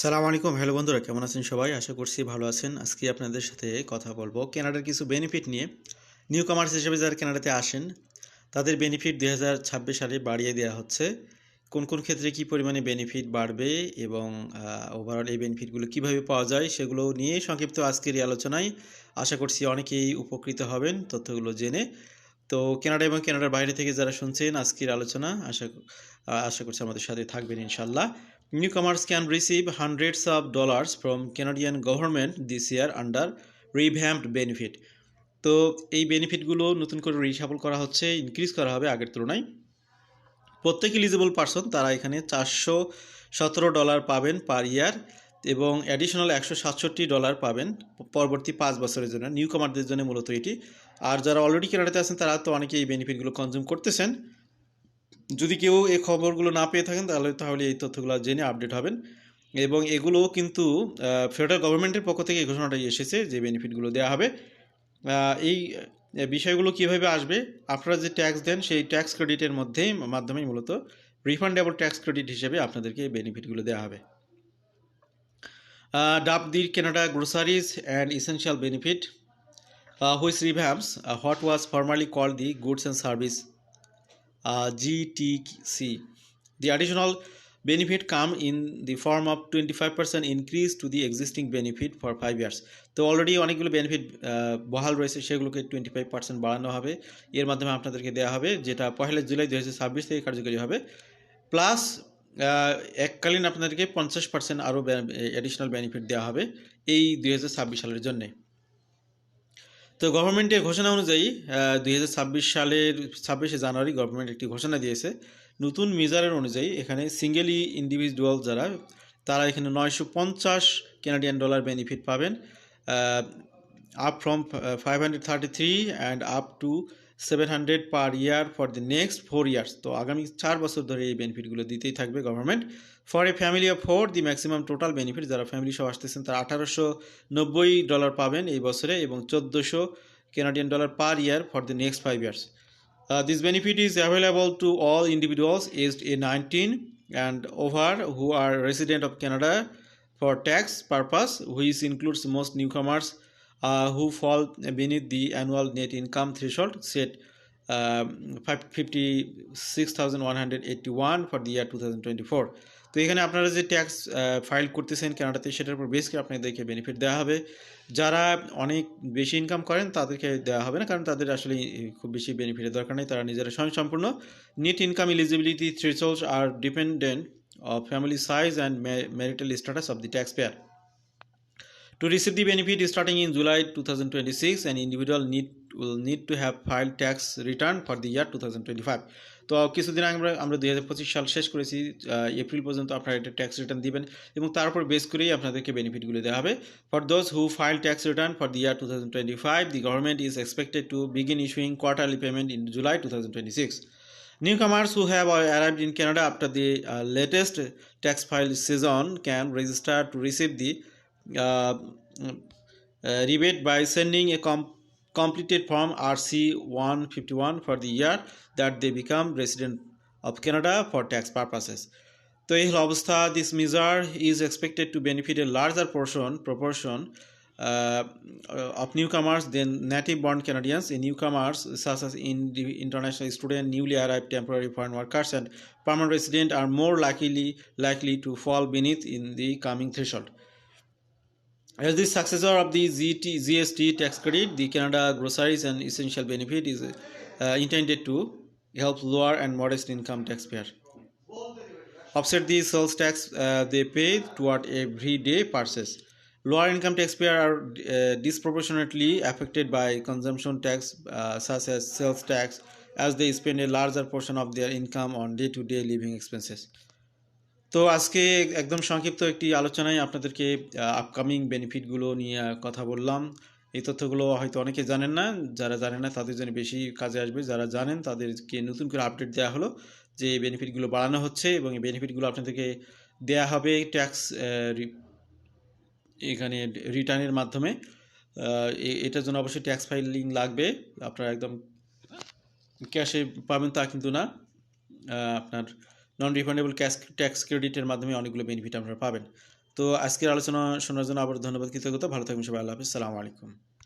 সালাম আলাইকুম, হ্যালো বন্ধুরা, কেমন আছেন সবাই? আশা করছি ভালো আছেন। আজকে আপনাদের সাথে কথা বলবো কানাডার কিছু বেনিফিট নিয়ে। নিউ কামার্স হিসেবে যারা কানাডাতে আসেন তাদের বেনিফিট 2026 সালে বাড়িয়ে দেওয়া হচ্ছে। কোন কোন ক্ষেত্রে কী পরিমাণে বেনিফিট বাড়বে এবং ওভারঅল এই বেনিফিটগুলো কীভাবে পাওয়া যায় সেগুলো নিয়ে সংক্ষিপ্ত আজকের এই আলোচনায়। আশা করছি অনেকেই উপকৃত হবেন তথ্যগুলো জেনে। তো কানাডা এবং কানাডার বাইরে থেকে যারা শুনছেন আজকের আলোচনা, আশা করছি আমাদের সাথে থাকবেন ইনশাল্লাহ। Newcomers can receive hundreds of dollars from Canadian government this year under revamped benefit. তো এই বেনিফিটগুলো নতুন করে রিশাফল করা হচ্ছে, ইনক্রিজ করা হবে আগের তুলনায়। প্রত্যেক এলিজিবল পারসন তারা এখানে $417 পাবেন পার ইয়ার এবং অ্যাডিশনাল $167 পাবেন পরবর্তী 5 বছরের জন্য, নিউ কামারদের জন্য মূলত এটি। আর যারা অলরেডি কানাডাতে আছেন তারা তো অনেকে এই বেনিফিটগুলো কনজিউম করতেছেন। যদি কেউ এই খবরগুলো না পেয়ে থাকেন তাহলে এই তথ্যগুলো জেনে আপডেট হবেন। এবং এগুলো কিন্তু ফেডারেল গভর্নমেন্টের পক্ষ থেকে এই ঘোষণাটাই এসেছে যে বেনিফিটগুলো দেওয়া হবে। এই বিষয়গুলো কীভাবে আসবে, আপনারা যে ট্যাক্স দেন সেই ট্যাক্স ক্রেডিটের মাধ্যমেই মূলত রিফান্ডেবল ট্যাক্স ক্রেডিট হিসেবে আপনাদেরকে এই বেনিফিটগুলো দেওয়া হবে। Dubbed the Canada groceries and essential benefit which revamps what was formerly called the Goods and Service GTC. The additional benefit come in the form of 25% increase to the existing benefit for 5 years. তো already অনেকগুলো benefit বহাল রয়েছে, সেগুলোকে 25% বাড়ানো হবে। এর মাধ্যমে আপনাদেরকে দেওয়া হবে, যেটা 1 জুলাই 2026 থেকে কার্যকরী হবে। প্লাস এককালীন আপনাদেরকে 50% আরও অ্যাডিশনাল বেনিফিট দেওয়া হবে এই 2026 সালের জন্যে। তো গভর্নমেন্টের ঘোষণা অনুযায়ী 2026 সালের 26শে জানুয়ারি গভর্নমেন্ট একটি ঘোষণা দিয়েছে। নতুন মেজারের অনুযায়ী এখানে সিঙ্গেলি ইন্ডিভিজুয়াল যারা, তারা এখানে $950 কানাডিয়ান বেনিফিট পাবেন, up from 533 and up to 700 per year for the next 4 years. তো আগামী 4 বছর ধরে এই বেনিফিটগুলো দিতেই থাকবে government. For a family of 4 the maximum total benefit, যারা ফ্যামিলি সহ আসতেছেন তারা $1890 পাবেন এই বছরে এবং $1400 Canadian per year for the next 5 years. This benefit is available to all individuals aged 19 and over who are resident of Canada for tax purpose, which includes most newcomers who fall beneath the annual net income threshold set $56,181 for the year 2024. তো এখানে আপনারা যে tax file করতেছেন কানাডাতে, সেটার উপর base করে আপনাদেরকে বেনিফিট দেওয়া হবে। যারা অনেক বেশি ইনকাম করেন তাদেরকে দেওয়া হবে না, কারণ তাদের আসলে খুব বেশি বেনিফিটের দরকার নেই, তারা নিজেরা স্বয়ংসম্পূর্ণ। Net income eligibility thresholds are dependent of family size and marital status of the tax payer. To receive the benefit starting in July 2026, an individual will need to have filed tax return for the year 2025. তো কিছুদিন আগে আমরা 2025 সাল শেষ করেছি, April পর্যন্ত আপনারা এটা ট্যাক্স রিটার্ন দিবেন এবং তার উপর বেস করেই আপনাদেরকে বেনিফিটগুলো দেওয়া হবে। For those who file tax return for the year 2025, the government is expected to begin issuing quarterly payment in July 2026. Newcomers who have arrived in Canada after the latest tax file season can register to receive the rebate by sending a completed form RC-151 for the year that they become resident of Canada for tax purposes. তো এই হলো অবস্থা। This measure is expected to benefit a larger proportion of newcomers than native-born Canadians. Newcomers such as international students, newly arrived temporary foreign workers, and permanent residents are more likely to fall beneath in the coming threshold. As the successor of the GST tax credit, the Canada Groceries and Essential Benefit is intended to help lower and modest income taxpayers offset the sales tax they pay toward everyday purchase. Lower income taxpayers are disproportionately affected by consumption tax such as sales tax, as they spend a larger portion of their income on day-to-day living expenses. তো আজকে একদম সংক্ষিপ্ত একটি আলোচনায় আপনাদেরকে upcoming বেনিফিটগুলো নিয়ে কথা বললাম। এই তথ্যগুলো হয়তো অনেকে জানেন না, যারা জানেন না তাদের জন্য বেশি কাজে আসবে, যারা জানেন তাদেরকে নতুন করে আপডেট দেওয়া হলো যে এই বেনিফিটগুলো বাড়ানো হচ্ছে এবং এই বেনিফিটগুলো আপনাদেরকে দেয়া হবে ট্যাক্স এখানে রিটার্নের মাধ্যমে। এটার জন্য অবশ্যই ট্যাক্স ফাইলিং লাগবে, আপনারা একদম ক্যাশে পাবেন তা কিন্তু না, আপনার নন রিফান্ডেবল ট্যাক্স ক্রেডিটের মাধ্যমে অনেকগুলো বেনিফিট আপনারা পাবেন। তো আজকের আলোচনা শোনার জন্য আবার ধন্যবাদ, কৃতজ্ঞতা। ভালো থাকবেন সবাই। আল্লাহ হাফেজ। সালামু আলাইকুম।